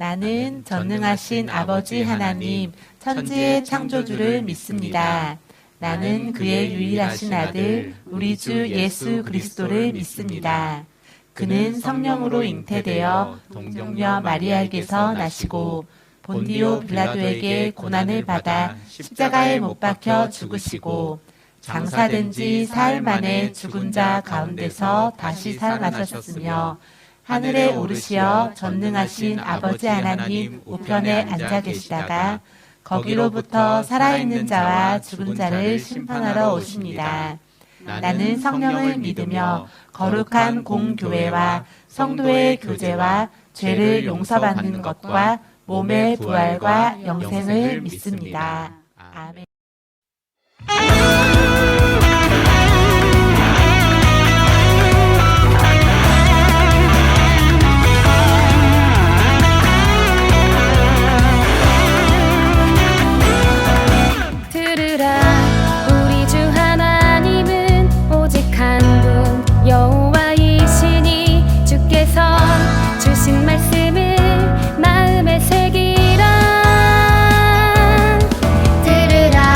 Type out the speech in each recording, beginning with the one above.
나는 전능하신 아버지 하나님, 천지의 창조주를 믿습니다. 나는 그의 유일하신 아들, 우리 주 예수 그리스도를 믿습니다. 그는 성령으로 잉태되어 동정녀 마리아에게서 나시고 본디오 빌라도에게 고난을 받아 십자가에 못 박혀 죽으시고 장사된 지 사흘 만에 죽은 자 가운데서 다시 살아나셨으며 하늘에 오르시어 전능하신 아버지 하나님 우편에 앉아 계시다가 거기로부터 살아있는 자와 죽은 자를 심판하러 오십니다. 나는 성령을 믿으며 거룩한 공교회와 성도의 교제와 죄를 용서받는 것과 몸의 부활과 영생을 믿습니다. 아멘. 들으라 우리 주 하나님은 오직 한 분 여호와이시니 주께서 주신 말씀을 마음에 새기라. 들으라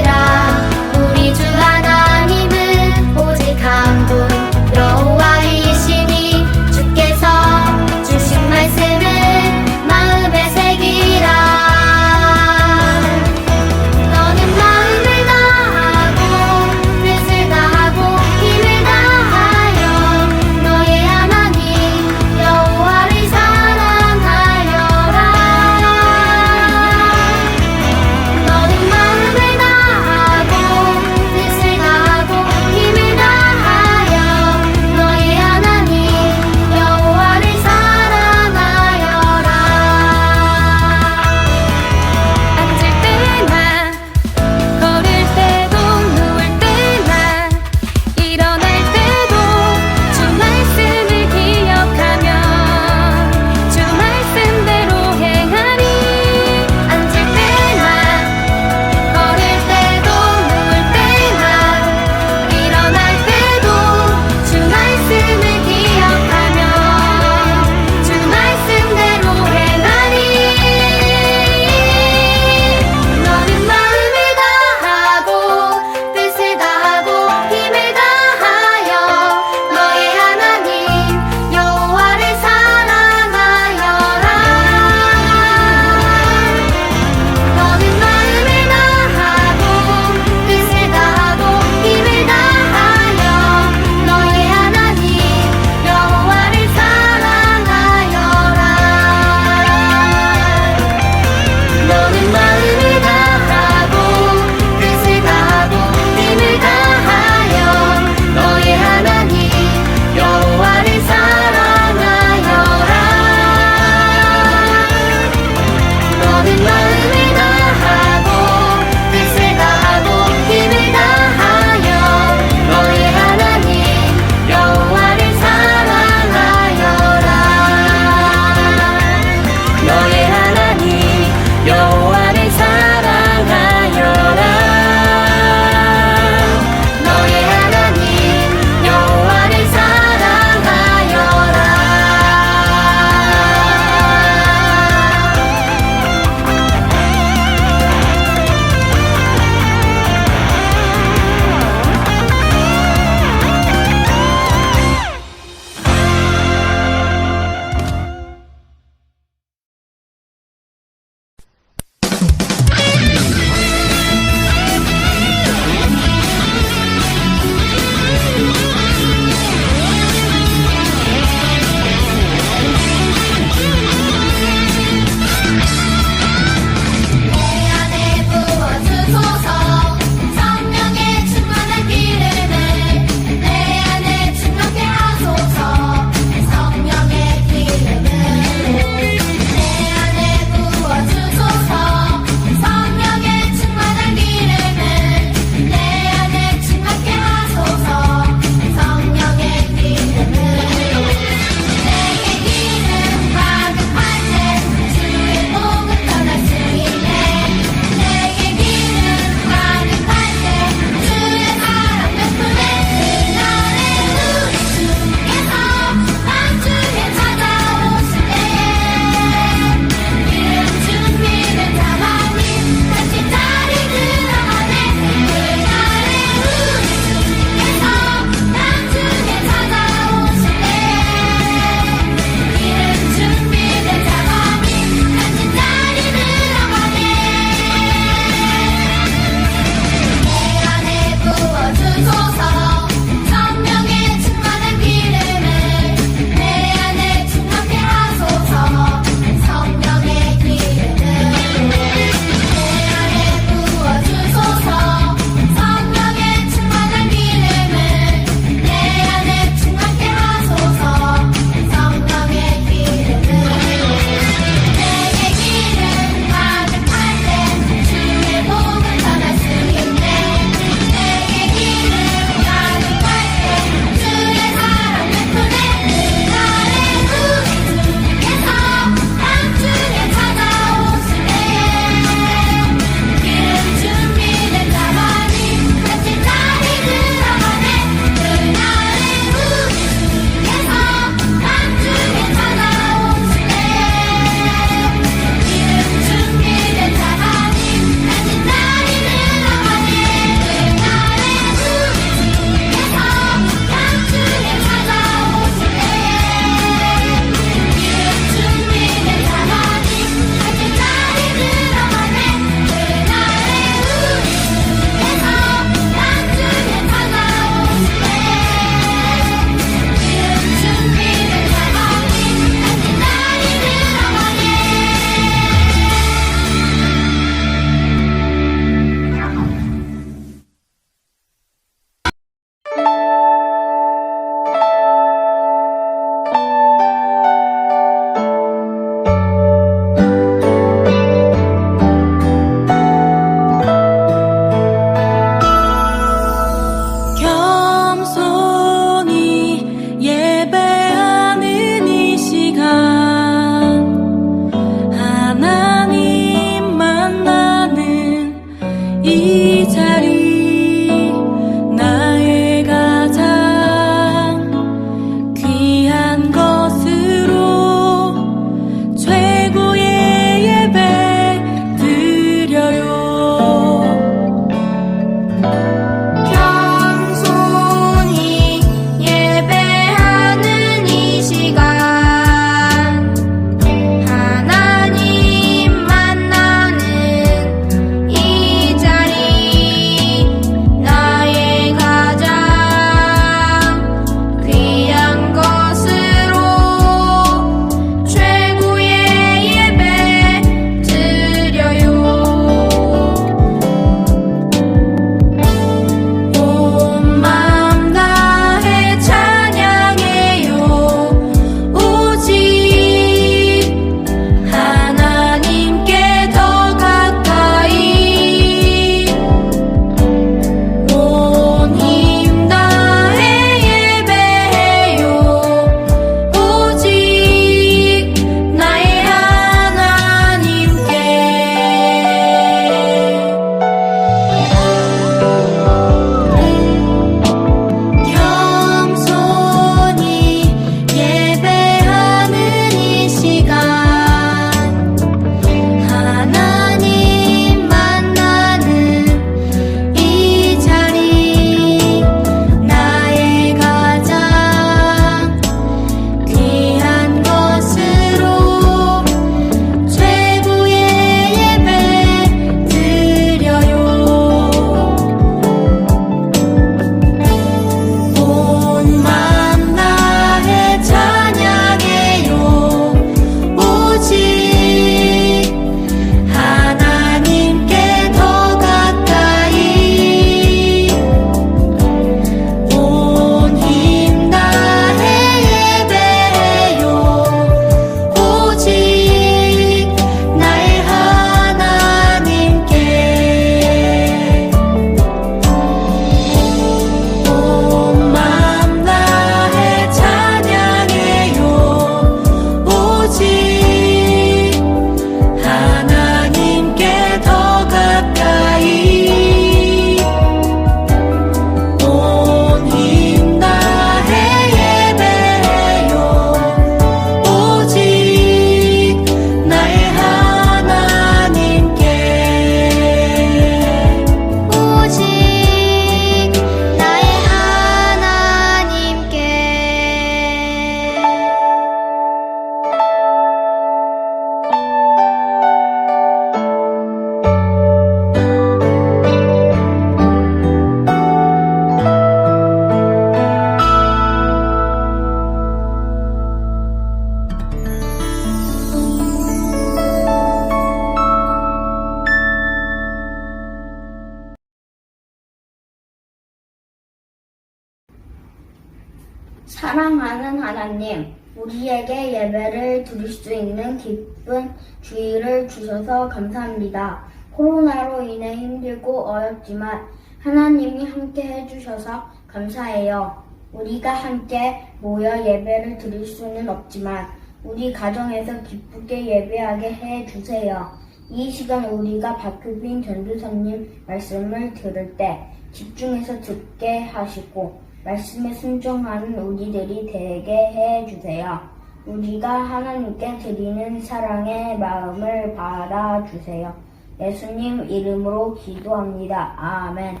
사랑하는 하나님, 우리에게 예배를 드릴 수 있는 기쁜 주의를 주셔서 감사합니다. 코로나로 인해 힘들고 어렵지만 하나님이 함께 해주셔서 감사해요. 우리가 함께 모여 예배를 드릴 수는 없지만 우리 가정에서 기쁘게 예배하게 해주세요. 이 시간 우리가 박규빈 전도사님 말씀을 들을 때 집중해서 듣게 하시고 말씀에 순종하는 우리들이 되게 해주세요. 우리가 하나님께 드리는 사랑의 마음을 받아주세요. 예수님 이름으로 기도합니다. 아멘.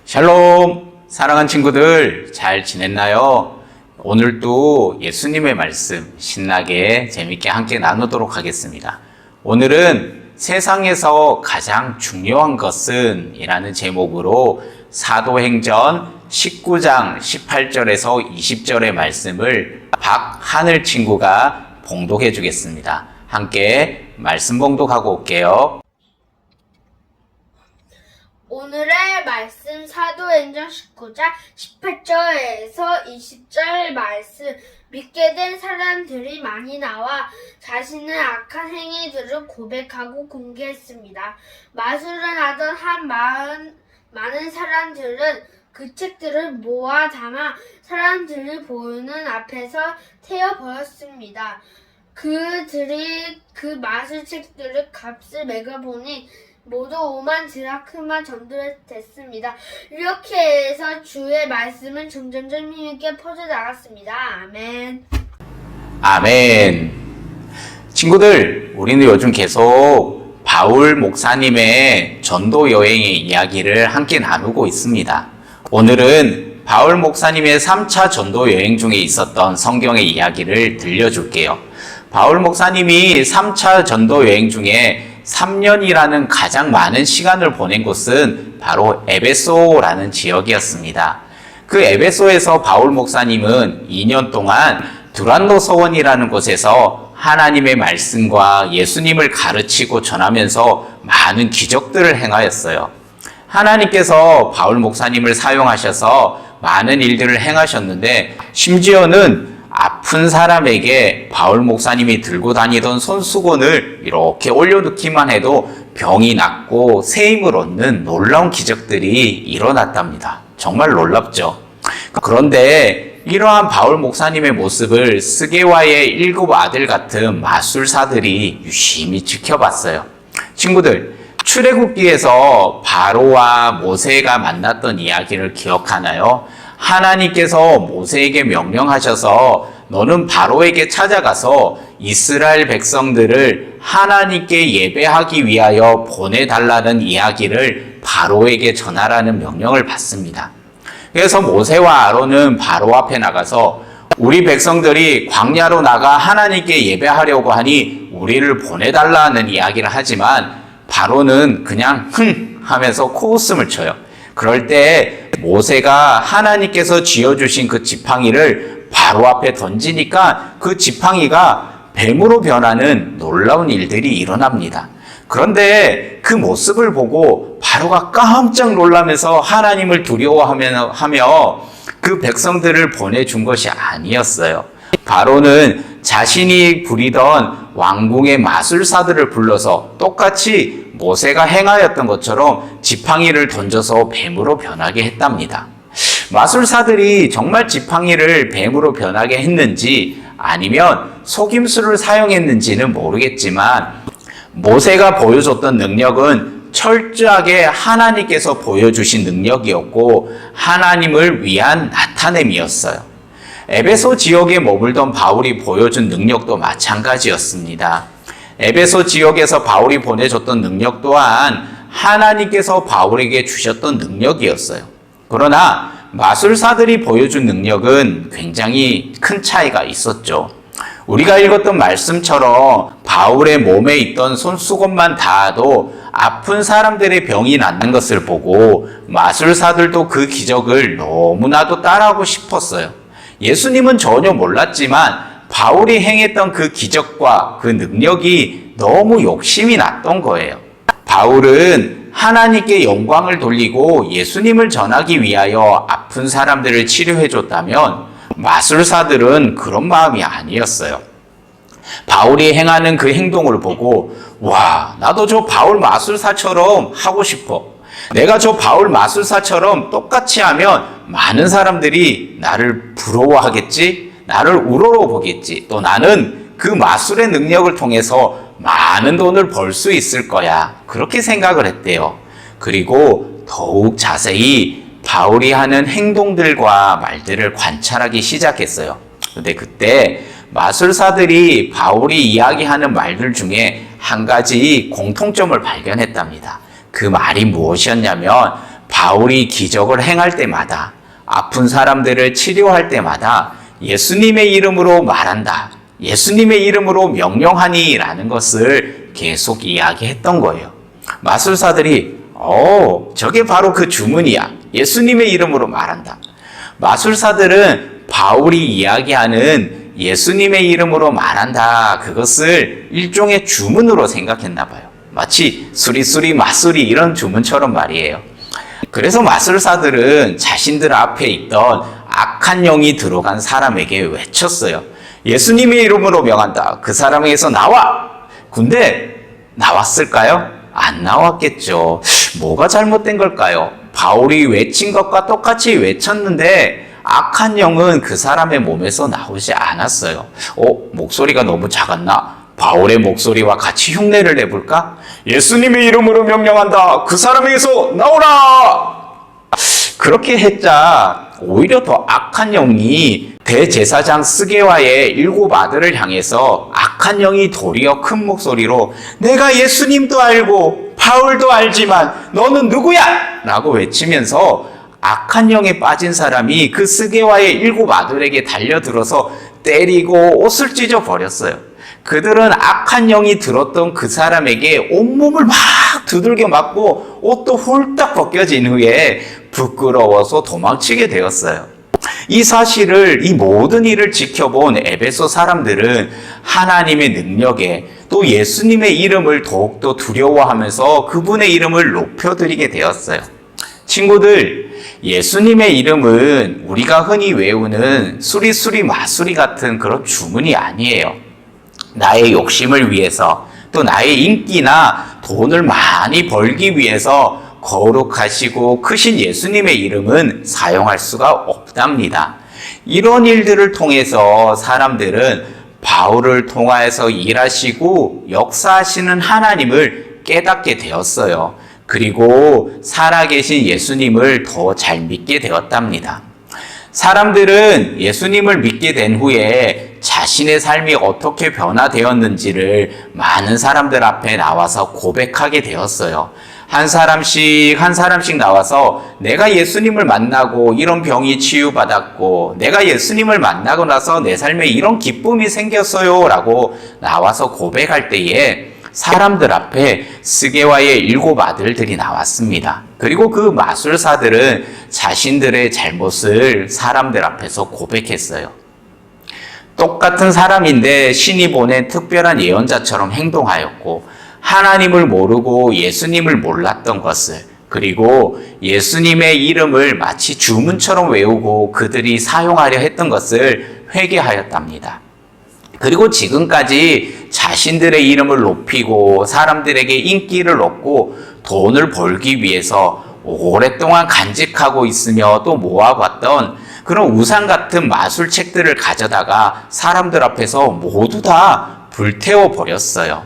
샬롬! 사랑하는 친구들, 잘 지냈나요? 오늘도 예수님의 말씀 신나게 재밌게 함께 나누도록 하겠습니다. 오늘은 세상에서 가장 중요한 것은 이라는 제목으로 사도행전 19장 18절에서 20절의 말씀을 박하늘 친구가 봉독해 주겠습니다. 함께 말씀 봉독하고 올게요. 오늘의 말씀 사도행전 19장 18절에서 20절 말씀. 믿게 된 사람들이 많이 나와 자신의 악한 행위들을 고백하고 공개했습니다. 마술을 하던 많은 사람들은 그 책들을 모아 담아 사람들이 보이는 앞에서 태워버렸습니다. 그들이 그 마술책들을 값을 매겨보니 모두 5만 드라크마 정도 됐습니다. 이렇게 해서 주의 말씀은 점점점 힘있게 퍼져나갔습니다. 아멘. 아멘. 친구들, 우리는 요즘 계속 바울 목사님의 전도 여행의 이야기를 함께 나누고 있습니다. 오늘은 바울 목사님의 3차 전도 여행 중에 있었던 성경의 이야기를 들려줄게요. 바울 목사님이 3차 전도 여행 중에 3년이라는 가장 많은 시간을 보낸 곳은 바로 에베소라는 지역이었습니다. 그 에베소에서 바울 목사님은 2년 동안 두란노 서원이라는 곳에서 하나님의 말씀과 예수님을 가르치고 전하면서 많은 기적들을 행하였어요. 하나님께서 바울 목사님을 사용하셔서 많은 일들을 행하셨는데 심지어는 아픈 사람에게 바울 목사님이 들고 다니던 손수건을 이렇게 올려놓기만 해도 병이 낫고 새 힘을 얻는 놀라운 기적들이 일어났답니다. 정말 놀랍죠. 그런데 이러한 바울 목사님의 모습을 스게와의 7 아들 같은 마술사들이 유심히 지켜봤어요. 친구들, 출애굽기에서 바로와 모세가 만났던 이야기를 기억하나요? 하나님께서 모세에게 명령하셔서 너는 바로에게 찾아가서 이스라엘 백성들을 하나님께 예배하기 위하여 보내달라는 이야기를 바로에게 전하라는 명령을 받습니다. 그래서 모세와 아론은 바로 앞에 나가서 우리 백성들이 광야로 나가 하나님께 예배하려고 하니 우리를 보내달라는 이야기를 하지만 바로는 그냥 흥 하면서 코웃음을 쳐요. 그럴 때 모세가 하나님께서 쥐어주신 그 지팡이를 바로 앞에 던지니까 그 지팡이가 뱀으로 변하는 놀라운 일들이 일어납니다. 그런데 그 모습을 보고 바로가 깜짝 놀라면서 하나님을 두려워하며 그 백성들을 보내준 것이 아니었어요. 바로는 자신이 부리던 왕궁의 마술사들을 불러서 똑같이 모세가 행하였던 것처럼 지팡이를 던져서 뱀으로 변하게 했답니다. 마술사들이 정말 지팡이를 뱀으로 변하게 했는지 아니면 속임수를 사용했는지는 모르겠지만 모세가 보여줬던 능력은 철저하게 하나님께서 보여주신 능력이었고 하나님을 위한 나타냄이었어요. 에베소 지역에 머물던 바울이 보여준 능력도 마찬가지였습니다. 에베소 지역에서 바울이 보내줬던 능력 또한 하나님께서 바울에게 주셨던 능력이었어요. 그러나 마술사들이 보여준 능력은 굉장히 큰 차이가 있었죠. 우리가 읽었던 말씀처럼 바울의 몸에 있던 손수건만 닿아도 아픈 사람들의 병이 낫는 것을 보고 마술사들도 그 기적을 너무나도 따라하고 싶었어요. 예수님은 전혀 몰랐지만 바울이 행했던 그 기적과 그 능력이 너무 욕심이 났던 거예요. 바울은 하나님께 영광을 돌리고 예수님을 전하기 위하여 아픈 사람들을 치료해 줬다면 마술사들은 그런 마음이 아니었어요. 바울이 행하는 그 행동을 보고 와, 나도 저 바울 마술사처럼 하고 싶어. 내가 저 바울 마술사처럼 똑같이 하면 많은 사람들이 나를 부러워하겠지? 나를 우러러보겠지? 또 나는 그 마술의 능력을 통해서 많은 돈을 벌 수 있을 거야. 그렇게 생각을 했대요. 그리고 더욱 자세히 바울이 하는 행동들과 말들을 관찰하기 시작했어요. 근데 그때 마술사들이 바울이 이야기하는 말들 중에 한 가지 공통점을 발견했답니다. 그 말이 무엇이었냐면 바울이 기적을 행할 때마다 아픈 사람들을 치료할 때마다 예수님의 이름으로 말한다. 예수님의 이름으로 명령하니 라는 것을 계속 이야기했던 거예요. 마술사들이 저게 바로 그 주문이야. 예수님의 이름으로 말한다. 마술사들은 바울이 이야기하는 예수님의 이름으로 말한다. 그것을 일종의 주문으로 생각했나 봐요. 마치 수리수리 마술이 이런 주문처럼 말이에요. 그래서 마술사들은 자신들 앞에 있던 악한 영이 들어간 사람에게 외쳤어요. 예수님의 이름으로 명한다. 그 사람에게서 나와! 근데 나왔을까요? 안 나왔겠죠. 뭐가 잘못된 걸까요? 바울이 외친 것과 똑같이 외쳤는데 악한 영은 그 사람의 몸에서 나오지 않았어요. 목소리가 너무 작았나? 바울의 목소리와 같이 흉내를 내볼까? 예수님의 이름으로 명령한다. 그 사람에게서 나오라! 그렇게 했자 오히려 더 악한 영이 대제사장 스게와의 7 아들을 향해서 악한 영이 도리어 큰 목소리로 내가 예수님도 알고 바울도 알지만 너는 누구야? 라고 외치면서 악한 영에 빠진 사람이 그 스게와의 7 아들에게 달려들어서 때리고 옷을 찢어 버렸어요. 그들은 악한 영이 들었던 그 사람에게 온몸을 막 두들겨 맞고 옷도 홀딱 벗겨진 후에 부끄러워서 도망치게 되었어요. 이 사실을, 이 모든 일을 지켜본 에베소 사람들은 하나님의 능력에 또 예수님의 이름을 더욱더 두려워하면서 그분의 이름을 높여드리게 되었어요. 친구들, 예수님의 이름은 우리가 흔히 외우는 수리수리 마수리 같은 그런 주문이 아니에요. 나의 욕심을 위해서 또 나의 인기나 돈을 많이 벌기 위해서 거룩하시고 크신 예수님의 이름은 사용할 수가 없답니다. 이런 일들을 통해서 사람들은 바울을 통하여서 일하시고 역사하시는 하나님을 깨닫게 되었어요. 그리고 살아계신 예수님을 더 잘 믿게 되었답니다. 사람들은 예수님을 믿게 된 후에 자신의 삶이 어떻게 변화되었는지를 많은 사람들 앞에 나와서 고백하게 되었어요. 한 사람씩 나와서 내가 예수님을 만나고 이런 병이 치유받았고 내가 예수님을 만나고 나서 내 삶에 이런 기쁨이 생겼어요 라고 나와서 고백할 때에 사람들 앞에 스게와의 7 아들들이 나왔습니다. 그리고 그 마술사들은 자신들의 잘못을 사람들 앞에서 고백했어요. 똑같은 사람인데 신이 보낸 특별한 예언자처럼 행동하였고 하나님을 모르고 예수님을 몰랐던 것을, 그리고 예수님의 이름을 마치 주문처럼 외우고 그들이 사용하려 했던 것을 회개하였답니다. 그리고 지금까지 자신들의 이름을 높이고 사람들에게 인기를 얻고 돈을 벌기 위해서 오랫동안 간직하고 있으며 또 모아봤던 그런 우상 같은 마술책들을 가져다가 사람들 앞에서 모두 다 불태워 버렸어요.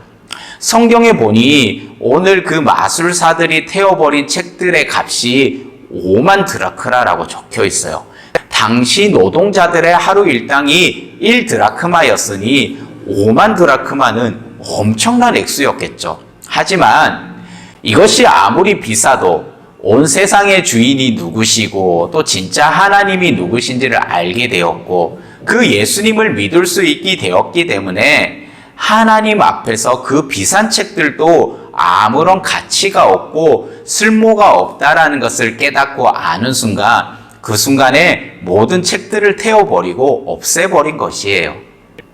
성경에 보니 오늘 그 마술사들이 태워버린 책들의 값이 5만 드라크라라고 적혀 있어요. 당시 노동자들의 하루 일당이 1드라크마였으니 5만 드라크마는 엄청난 액수였겠죠. 하지만 이것이 아무리 비싸도 온 세상의 주인이 누구시고 또 진짜 하나님이 누구신지를 알게 되었고 그 예수님을 믿을 수 있게 되었기 때문에 하나님 앞에서 그 비싼 책들도 아무런 가치가 없고 쓸모가 없다라는 것을 깨닫고 아는 순간, 그 순간에 모든 책들을 태워버리고 없애버린 것이에요.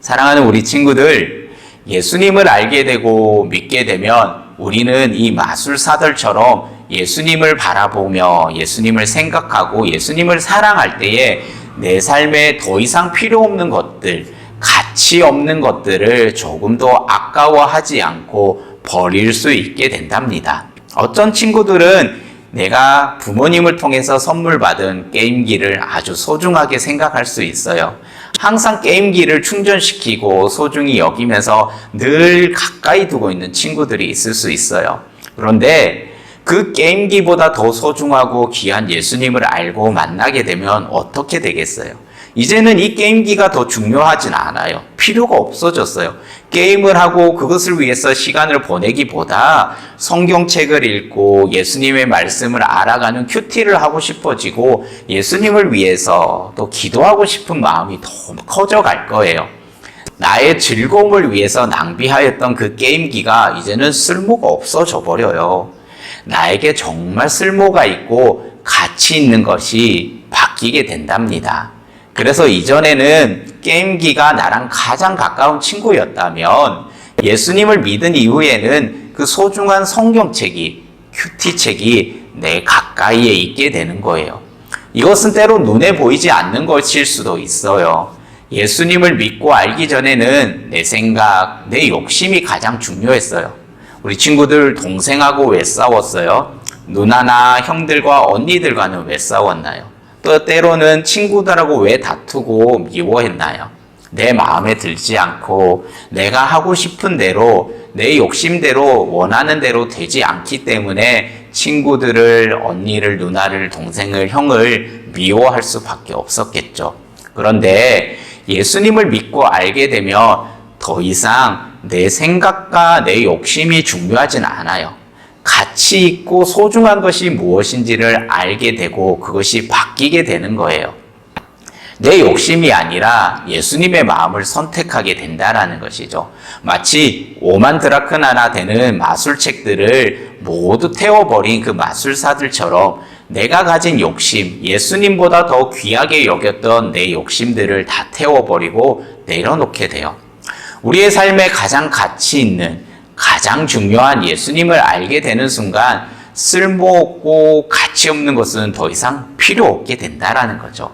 사랑하는 우리 친구들, 예수님을 알게 되고 믿게 되면 우리는 이 마술사들처럼 예수님을 바라보며 예수님을 생각하고 예수님을 사랑할 때에 내 삶에 더 이상 필요 없는 것들, 가치 없는 것들을 조금 더 아까워하지 않고 버릴 수 있게 된답니다. 어떤 친구들은 내가 부모님을 통해서 선물 받은 게임기를 아주 소중하게 생각할 수 있어요. 항상 게임기를 충전시키고 소중히 여기면서 늘 가까이 두고 있는 친구들이 있을 수 있어요. 그런데 그 게임기보다 더 소중하고 귀한 예수님을 알고 만나게 되면 어떻게 되겠어요? 이제는 이 게임기가 더 중요하진 않아요. 필요가 없어졌어요. 게임을 하고 그것을 위해서 시간을 보내기보다 성경책을 읽고 예수님의 말씀을 알아가는 큐티를 하고 싶어지고 예수님을 위해서 또 기도하고 싶은 마음이 더 커져갈 거예요. 나의 즐거움을 위해서 낭비하였던 그 게임기가 이제는 쓸모가 없어져 버려요. 나에게 정말 쓸모가 있고 가치 있는 것이 바뀌게 된답니다. 그래서 이전에는 게임기가 나랑 가장 가까운 친구였다면 예수님을 믿은 이후에는 그 소중한 성경책이, 큐티책이 내 가까이에 있게 되는 거예요. 이것은 때로 눈에 보이지 않는 것일 수도 있어요. 예수님을 믿고 알기 전에는 내 생각, 내 욕심이 가장 중요했어요. 우리 친구들 동생하고 왜 싸웠어요? 누나나 형들과 언니들과는 왜 싸웠나요? 또 때로는 친구들하고 왜 다투고 미워했나요? 내 마음에 들지 않고 내가 하고 싶은 대로 내 욕심대로 원하는 대로 되지 않기 때문에 친구들을, 언니를, 누나를, 동생을, 형을 미워할 수밖에 없었겠죠. 그런데 예수님을 믿고 알게 되면 더 이상 내 생각과 내 욕심이 중요하진 않아요. 가치 있고 소중한 것이 무엇인지를 알게 되고 그것이 바뀌게 되는 거예요. 내 욕심이 아니라 예수님의 마음을 선택하게 된다라는 것이죠. 마치 5만 드라크나나 되는 마술책들을 모두 태워버린 그 마술사들처럼 내가 가진 욕심, 예수님보다 더 귀하게 여겼던 내 욕심들을 다 태워버리고 내려놓게 돼요. 우리의 삶에 가장 가치 있는, 가장 중요한 예수님을 알게 되는 순간 쓸모없고 가치 없는 것은 더 이상 필요 없게 된다라는 거죠.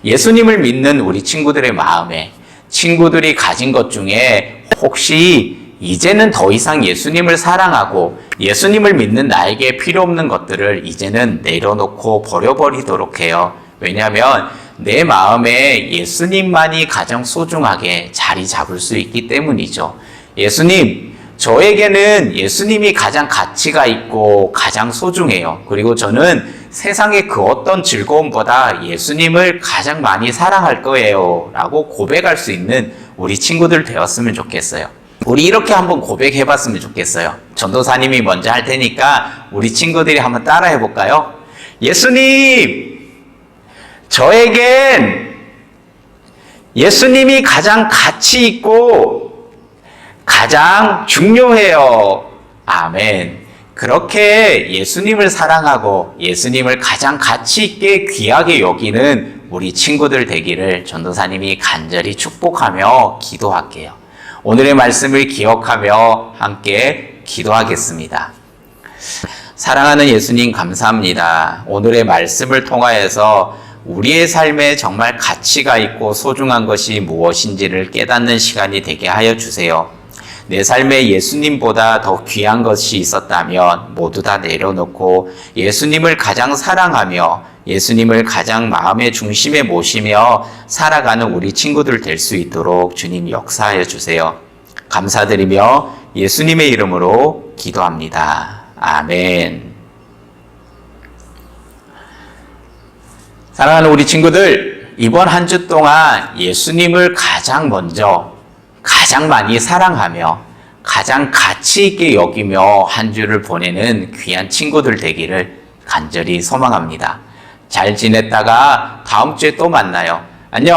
예수님을 믿는 우리 친구들의 마음에 친구들이 가진 것 중에 혹시 이제는 더 이상 예수님을 사랑하고 예수님을 믿는 나에게 필요 없는 것들을 이제는 내려놓고 버려버리도록 해요. 왜냐하면 내 마음에 예수님만이 가장 소중하게 자리 잡을 수 있기 때문이죠. 예수님, 저에게는 예수님이 가장 가치가 있고 가장 소중해요. 그리고 저는 세상의 그 어떤 즐거움보다 예수님을 가장 많이 사랑할 거예요 라고 고백할 수 있는 우리 친구들 되었으면 좋겠어요. 우리 이렇게 한번 고백해 봤으면 좋겠어요. 전도사님이 먼저 할 테니까 우리 친구들이 한번 따라해 볼까요? 예수님, 저에겐 예수님이 가장 가치 있고 가장 중요해요. 아멘. 그렇게 예수님을 사랑하고 예수님을 가장 가치 있게 귀하게 여기는 우리 친구들 되기를 전도사님이 간절히 축복하며 기도할게요. 오늘의 말씀을 기억하며 함께 기도하겠습니다. 사랑하는 예수님 감사합니다. 오늘의 말씀을 통하여서 우리의 삶에 정말 가치가 있고 소중한 것이 무엇인지를 깨닫는 시간이 되게 하여 주세요. 내 삶에 예수님보다 더 귀한 것이 있었다면 모두 다 내려놓고 예수님을 가장 사랑하며 예수님을 가장 마음의 중심에 모시며 살아가는 우리 친구들 될 수 있도록 주님 역사하여 주세요. 감사드리며 예수님의 이름으로 기도합니다. 아멘. 사랑하는 우리 친구들, 이번 한 주 동안 예수님을 가장 먼저 가장 많이 사랑하며 가장 가치 있게 여기며 한 주를 보내는 귀한 친구들 되기를 간절히 소망합니다. 잘 지냈다가 다음 주에 또 만나요. 안녕.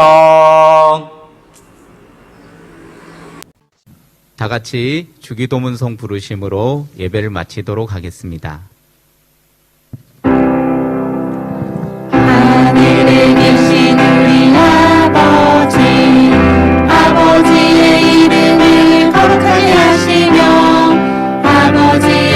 다 같이 주기도문성 부르심으로 예배를 마치도록 하겠습니다. 하늘에 계신 우리 아버지, 아버지의 이름을 거룩하게 하시며 아버지의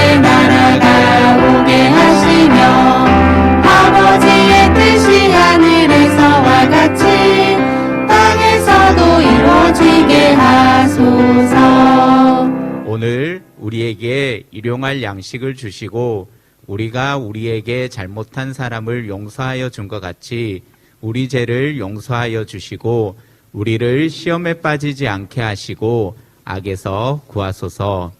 일용할 양식을 주시고 우리가 우리에게 잘못한 사람을 용서하여 준 것 같이 우리 죄를 용서하여 주시고 우리를 시험에 빠지지 않게 하시고 악에서 구하소서.